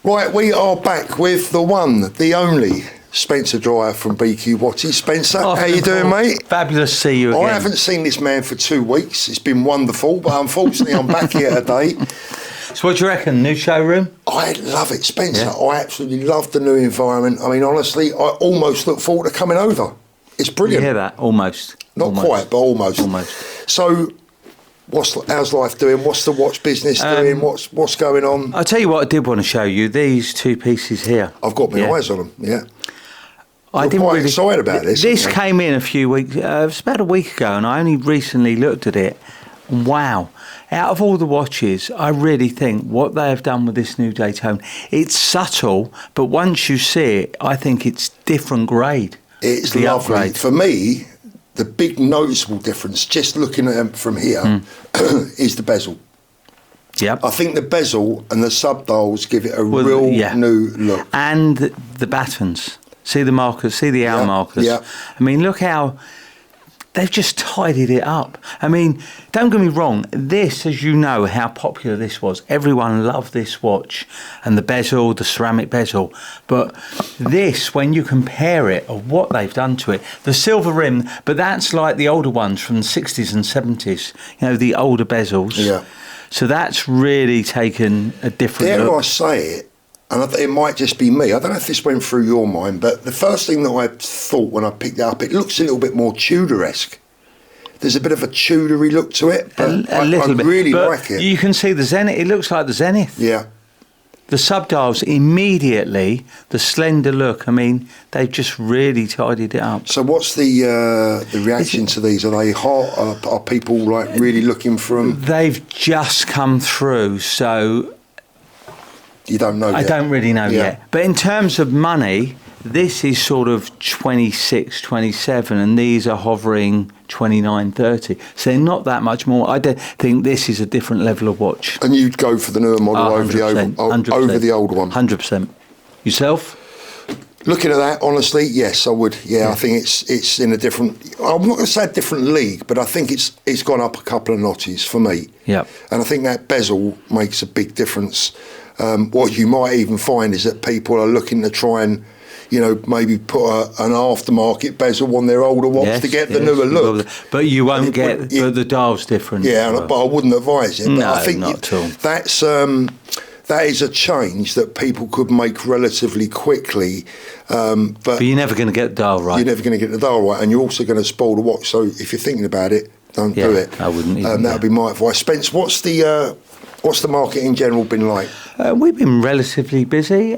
Right, we are back with the one, the only Spencer Drywer from BQ Watches. Spencer, how you doing, mate? Fabulous to see you again. I haven't seen this man for 2 weeks. It's been wonderful, but unfortunately I'm back here today. So what do you reckon, new showroom? I love it, Spencer. Yeah. I absolutely love the new environment. I mean, honestly, I almost look forward to coming over. It's brilliant. You hear that? Almost. Not almost. Quite, but almost. Almost. So, how's life doing? What's the watch business doing? What's going on? I'll tell you what I did want to show you. These two pieces here. I've got my eyes on them, yeah. I'm quite excited about this. This came in a few weeks, it was about a week ago, and I only recently looked at it. Wow. Out of all the watches, I really think what they have done with this new Daytona, it's subtle, but once you see it, I think it's different grade. It's lovely. Upgrade. For me, the big noticeable difference, just looking at them from here, is the bezel. Yep. I think the bezel and the subdials give it a real new look. And the battens. See the markers, see the hour markers. Yeah. I mean, look how they've just tidied it up. I mean, don't get me wrong, this, as you know, how popular this was. Everyone loved this watch and the bezel, the ceramic bezel. But this, when you compare it of what they've done to it, the silver rim, but that's like the older ones from the 60s and 70s, you know, the older bezels. Yeah. So that's really taken a different look. Dare I say it, and it might just be me, I don't know if this went through your mind, but the first thing that I thought when I picked it up, it looks a little bit more Tudor-esque. There's a bit of a Tudor-y look to it, but I really like it. You can see the Zenith, it looks like the Zenith. Yeah. The subdials immediately, the slender look, I mean, they've just really tidied it up. So what's the reaction to these? Are they hot? Are people like really looking for them? They've just come through, so you don't know yet. I don't really know yet. But in terms of money, this is sort of 26, 27, and these are hovering 29, 30. So they're not that much more. I think this is a different level of watch. And you'd go for the newer model over the old one? 100%. Yourself? Looking at that, honestly, yes, I would. Yeah, I think it's in a different, I'm not going to say a different league, but I think it's gone up a couple of notches for me. Yeah. And I think that bezel makes a big difference. What you might even find is that people are looking to try and, you know, maybe put an aftermarket bezel on their older watch to get the newer look. But you won't get the dial's different. Yeah, but I wouldn't advise it. But no, I think not at all. That is a change that people could make relatively quickly. But you're never going to get the dial right. You're never going to get the dial right, and you're also going to spoil the watch. So if you're thinking about it, don't do it. I wouldn't either. That would be my advice. Spence, what's the market in general been like? We've been relatively busy,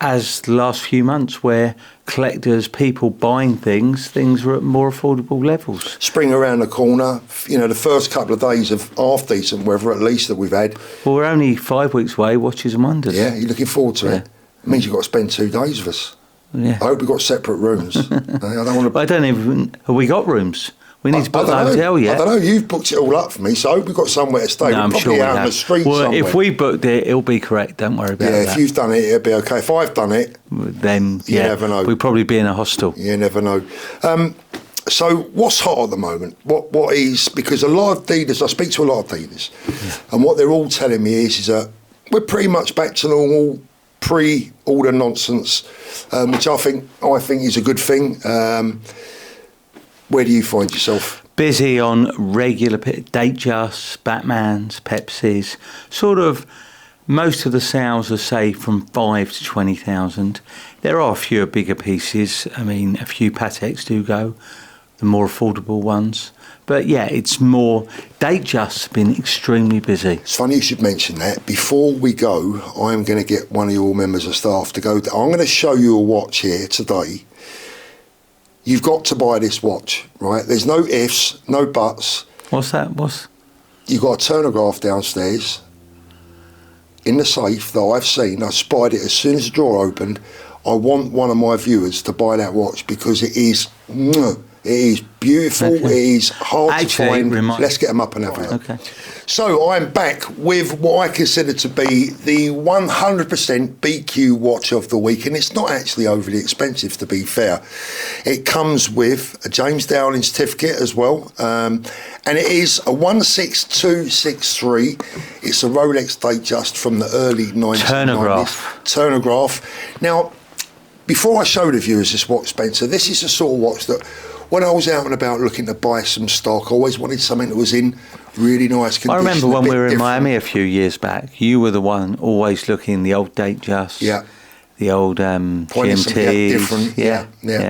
as the last few months, where collectors, people buying things were at more affordable levels. Spring around the corner, you know, the first couple of days of half decent weather at least that we've had. Well, we're only 5 weeks away, Watches and Wonders. Yeah, you're looking forward to it. It means you've got to spend 2 days with us. Yeah. I hope we've got separate rooms. I don't even, have we got rooms? We need to book the hotel yet. I don't know, you've booked it all up for me, so I hope we've got somewhere to stay. No, I'm sure we out have. On the street well, somewhere. If we booked it, it'll be correct, don't worry about that. Yeah, if you've done it, it'll be okay. If I've done it, then you never know. We'd probably be in a hostel. You never know. So what's hot at the moment? What is, because a lot of dealers, I speak to a lot of dealers, and what they're all telling me is that we're pretty much back to normal, pre-order nonsense, which I think is a good thing. Where do you find yourself? Busy on regular Datejusts, Batmans, Pepsis. Sort of most of the sales are, say, from 5 to 20,000. There are a few bigger pieces. I mean, a few Pateks do go, the more affordable ones. But yeah, it's more. Datejust's been extremely busy. It's funny you should mention that. Before we go, I'm going to get one of your members of staff to go. I'm going to show you a watch here today. You've got to buy this watch, right? There's no ifs, no buts. What's that? You've got a turnograph downstairs in the safe that I've seen. I spied it as soon as the drawer opened. I want one of my viewers to buy that watch because it is It is beautiful. Okay. It is hard Actually, to find. remind- Let's get them up and have a look. Okay. So I'm back with what I consider to be the 100% BQ watch of the week, and it's not actually overly expensive, to be fair. It comes with a James Dowling certificate as well, and it is a 16263. It's a Rolex Datejust from the early 1990s. Turnograph. Now, before I show the viewers this watch, Spencer, this is the sort of watch that when I was out and about looking to buy some stock, I always wanted something that was in really nice condition. I remember when a bit we were in different. Miami a few years back, you were the one always looking the old Datejust, the old Pointing something out GMTs. different. Yeah.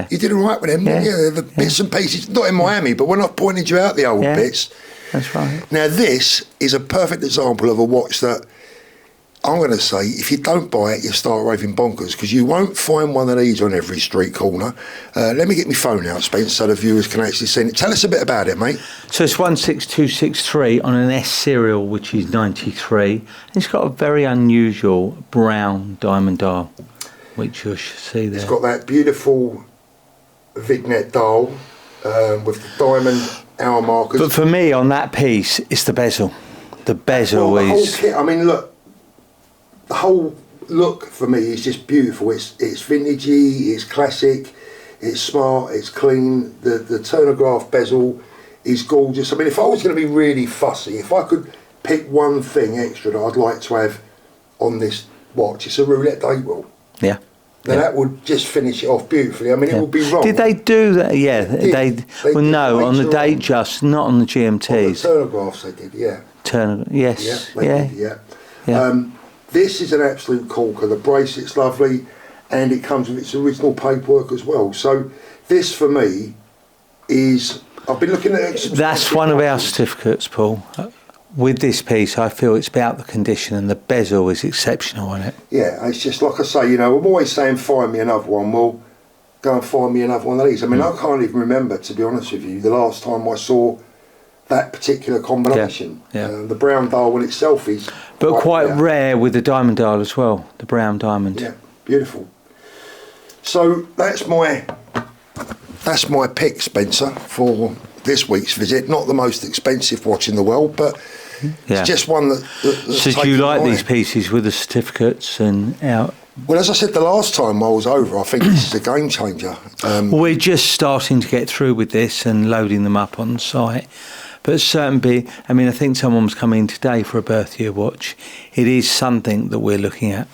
You did all right with them, Yeah. didn't you? The bits and pieces, not in Miami, but when I pointed you out the old Yeah. bits. That's right. Now, this is a perfect example of a watch that I'm going to say, if you don't buy it, you start raving bonkers, because you won't find one of these on every street corner. Let me get my phone out, Spence, so the viewers can actually see it. Tell us a bit about it, mate. So it's 16263 on an S serial, which is 93. It's got a very unusual brown diamond dial, which you should see there. It's got that beautiful vignette dial with the diamond hour markers. But for me, on that piece, it's the bezel. The bezel Well, the whole is... kit, I mean, look, the whole look for me is just beautiful. It's vintagey, it's classic, it's smart, it's clean. The turnograph bezel is gorgeous. I mean, if I was going to be really fussy, if I could pick one thing extra that I'd like to have on this watch, it's a roulette date wheel. Yeah. Now that would just finish it off beautifully. I mean, it would be wrong. Did they do that? Yeah, They well, did no, on the later on. Datejust, not on the On the GMTs. turnographs they did, yeah. Yes, They yeah. did, Yeah. This is an absolute corker. The bracelet's lovely, and it comes with its original paperwork as well. So this, for me, is... I've been looking at it. That's one of our certificates, Paul. With this piece, I feel it's about the condition, and the bezel is exceptional on it. Yeah, it's just like I say, you know, I'm always saying find me another one. Well, go and find me another one of these. I mean, I can't even remember, to be honest with you, the last time I saw that particular combination. Yeah. The brown dial in itself is... But quite rare with the diamond dial as well, the brown diamond. Yeah, beautiful. So that's my pick, Spencer, for this week's visit. Not the most expensive watch in the world, but Yeah. it's just one that... So do you like these pieces with the certificates and out? Well, as I said the last time I was over, I think this is a game changer. We're just starting to get through with this and loading them up on site. But certainly, I mean, I think someone was coming today for a birth year watch. It is something that we're looking at.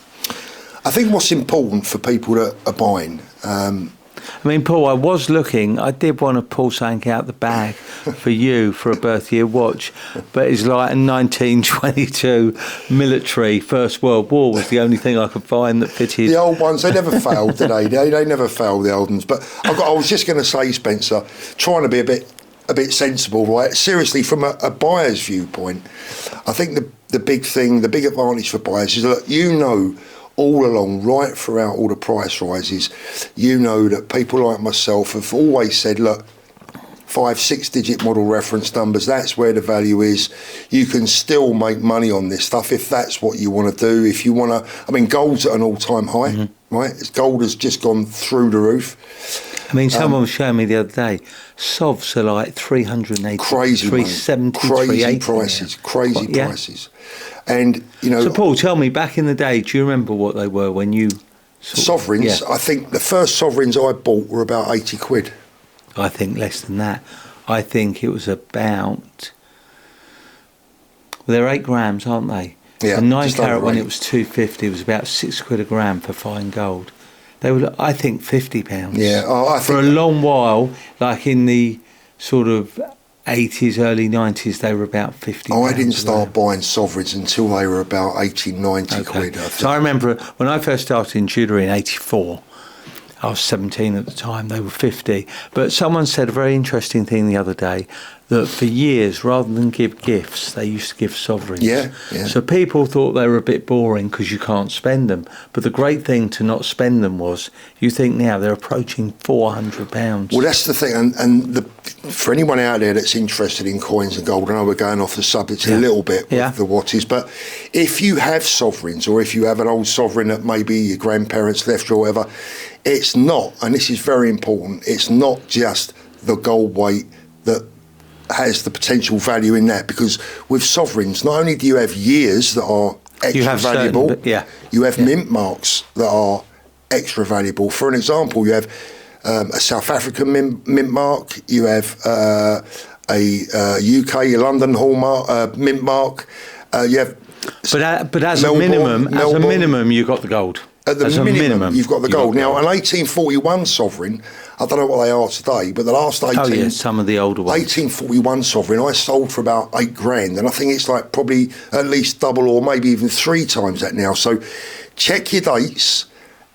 I think what's important for people that are buying... I mean, Paul, I was looking, I did want to pull something out the bag for you for a birth year watch, but it's like a 1922 military, First World War was the only thing I could find that fitted. The old ones, they never failed, did they? They never failed, the old ones. But I was just going to say, Spencer, trying to be a bit sensible, right? Seriously, from a buyer's viewpoint, I think the big thing, the big advantage for buyers is that you know all along, right throughout all the price rises, you know that people like myself have always said, look, 5-6 digit model reference numbers, that's where the value is. You can still make money on this stuff if that's what you want to do. If you want to, I mean, gold's at an all-time high, right? Gold has just gone through the roof. I mean, someone was showing me the other day, SOVs are like 380, Crazy, 370, crazy 380 prices, now. crazy Yeah. prices. And, you know... So, Paul, tell me, back in the day, do you remember what they were when you... Sovereigns, Yeah. I think the first sovereigns I bought were about 80 quid. I think less than that. I think it was about... Well, they're 8 grams, aren't they? Yeah, The 9 just carat, over when 8. it was 250, was about 6 quid a gram for fine gold. They were, I think, £50. Yeah, I think... For a long while, like in the sort of 80s, early 90s, they were about £50. I didn't a start gram. buying sovereigns until they were about 80, 90 quid, I think. So I remember when I first started in jewellery in 84, I was 17 at the time, they were 50. But someone said a very interesting thing the other day, that for years, rather than give gifts, they used to give sovereigns. Yeah, yeah. So people thought they were a bit boring because you can't spend them. But the great thing to not spend them was, you think now they're approaching £400. Well, that's the thing, and for anyone out there that's interested in coins and gold, I know we're going off the subject a little bit with the watches, but if you have sovereigns, or if you have an old sovereign that maybe your grandparents left you or whatever, it's not, and this is very important, it's not just the gold weight that has the potential value in that, because with sovereigns, not only do you have years that are extra valuable, you have mint marks that are extra valuable. For an example, you have a South African mint mark, you have a UK London hallmark mint mark, you have. But as a minimum, you got the gold. At the minimum, you've got the gold. Now, an 1841 sovereign, I don't know what they are today, but the last 18... some of the older ones. 1841 sovereign, I sold for about $8,000, and I think it's like probably at least double or maybe even 3 times that now. So check your dates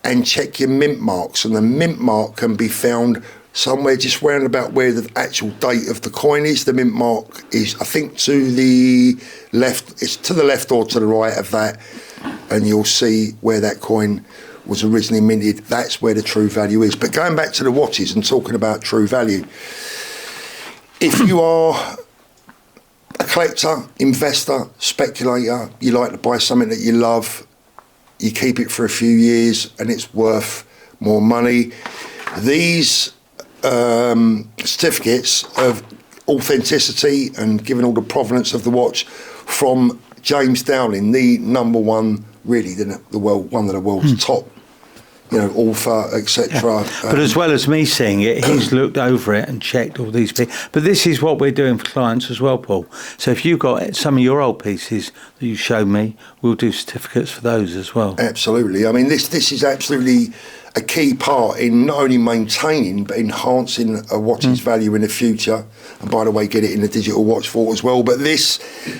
and check your mint marks, and the mint mark can be found somewhere just round about where the actual date of the coin is. The mint mark is, I think, to the left. It's to the left or to the right of that, and you'll see where that coin was originally minted. That's where the true value is. But going back to the watches and talking about true value, if you are a collector, investor, speculator, you like to buy something that you love, you keep it for a few years and it's worth more money, these certificates of authenticity and giving all the provenance of the watch from James Dowling, the number one, really the world, one of the world's top, author, etc. But as well as me seeing it, he's looked over it and checked all these pieces. But this is what we're doing for clients as well, Paul. So if you've got some of your old pieces that you showed me, we'll do certificates for those as well. Absolutely. I mean, this is absolutely a key part in not only maintaining but enhancing a watch's value in the future. And by the way, get it in a digital watch vault as well. But this,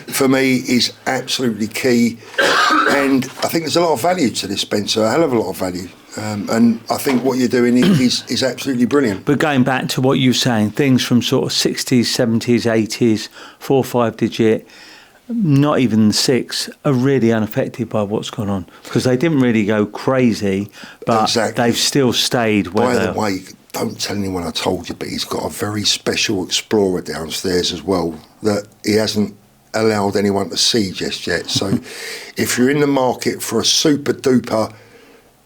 for me, is absolutely key. And I think there's a lot of value to this, Spencer, a hell of a lot of value. And I think what you're doing is absolutely brilliant. But going back to what you were saying, things from sort of 60s, 70s, 80s, 4 or 5 digit, not even 6, are really unaffected by what's gone on, because they didn't really go crazy, but they've still stayed where By the way, don't tell anyone I told you, but he's got a very special Explorer downstairs as well that he hasn't allowed anyone to see just yet. So if you're in the market for a super duper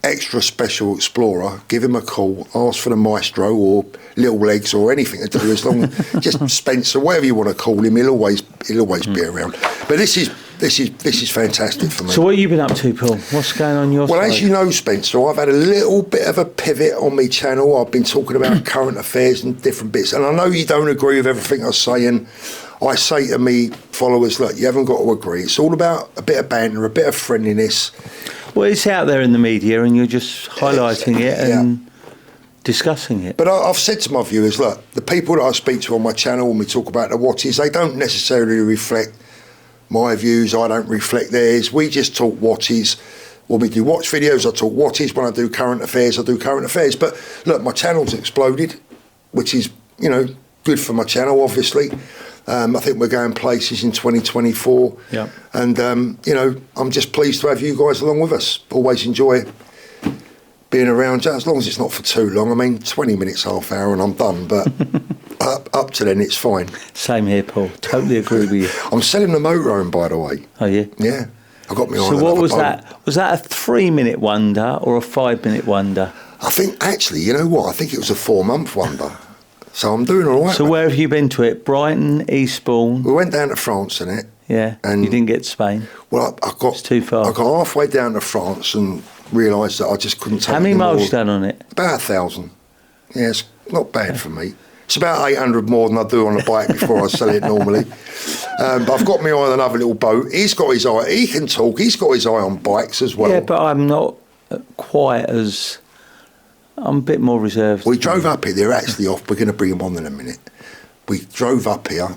extra special Explorer, give him a call, ask for the Maestro or Little Legs or anything to do, as long as just Spencer, whatever you want to call him, he'll always be around. But this is fantastic for me. So what have you been up to, Paul? What's going on your side? Well, as you know, Spencer, I've had a little bit of a pivot on my channel. I've been talking about current affairs and different bits, and I know you don't agree with everything I say, and I say to me followers, look, you haven't got to agree. It's all about a bit of banter, a bit of friendliness. Well, it's out there in the media and you're just highlighting it and discussing it. But I've said to my viewers, look, the people that I speak to on my channel when we talk about the watches, they don't necessarily reflect my views. I don't reflect theirs. We just talk watches. When we do watch videos, I talk watches. When I do current affairs, I do current affairs. But look, my channel's exploded, which is, good for my channel, obviously. I think we're going places in 2024. Yeah. And, I'm just pleased to have you guys along with us. Always enjoy being around, as long as it's not for too long. I mean, 20 minutes, half hour, and I'm done. But up to then, it's fine. Same here, Paul. Totally agree with you. I'm selling the motorhome, by the way. Oh, yeah? Yeah. I got me on. So what was that? Was that a 3-minute wonder or a 5-minute wonder? I think, actually, you know what? I think it was a 4-month wonder. So I'm doing all right. So where have you been to it? Brighton, Eastbourne? We went down to France in it. Yeah, and you didn't get to Spain? Well, it's too far. I got halfway down to France and realised that I just couldn't take it. How many miles you done on it? About 1,000. Yeah, it's not bad for me. It's about 800 more than I do on a bike before I sell it normally. But I've got my eye on another little boat. He's got his eye. He can talk. He's got his eye on bikes as well. Yeah, but I'm not quite as... I'm a bit more reserved. We drove up here. They're actually off. We're going to bring them on in a minute. We drove up here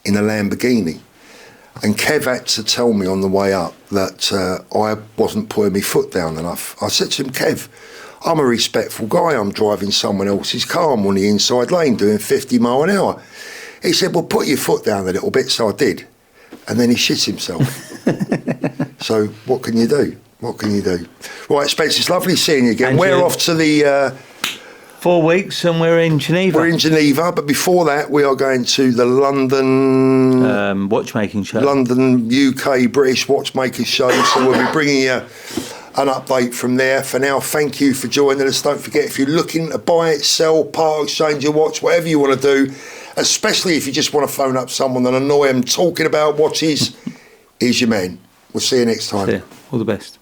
in a Lamborghini. And Kev had to tell me on the way up that I wasn't putting my foot down enough. I said to him, Kev, I'm a respectful guy. I'm driving someone else's car. I'm on the inside lane doing 50 mile an hour. He said, well, put your foot down a little bit. So I did. And then he shit himself. So what can you do? What can you do? Right, Spence, it's lovely seeing you again. We're off to the... 4 weeks and we're in Geneva. We're in Geneva, but before that we are going to the London... watchmaking show. London, UK, British watchmaker show. So we'll be bringing you an update from there. For now, thank you for joining us. Don't forget, if you're looking to buy, sell, part exchange your watch, whatever you want to do, especially if you just want to phone up someone and annoy them talking about watches, here's your man. We'll see you next time. All the best.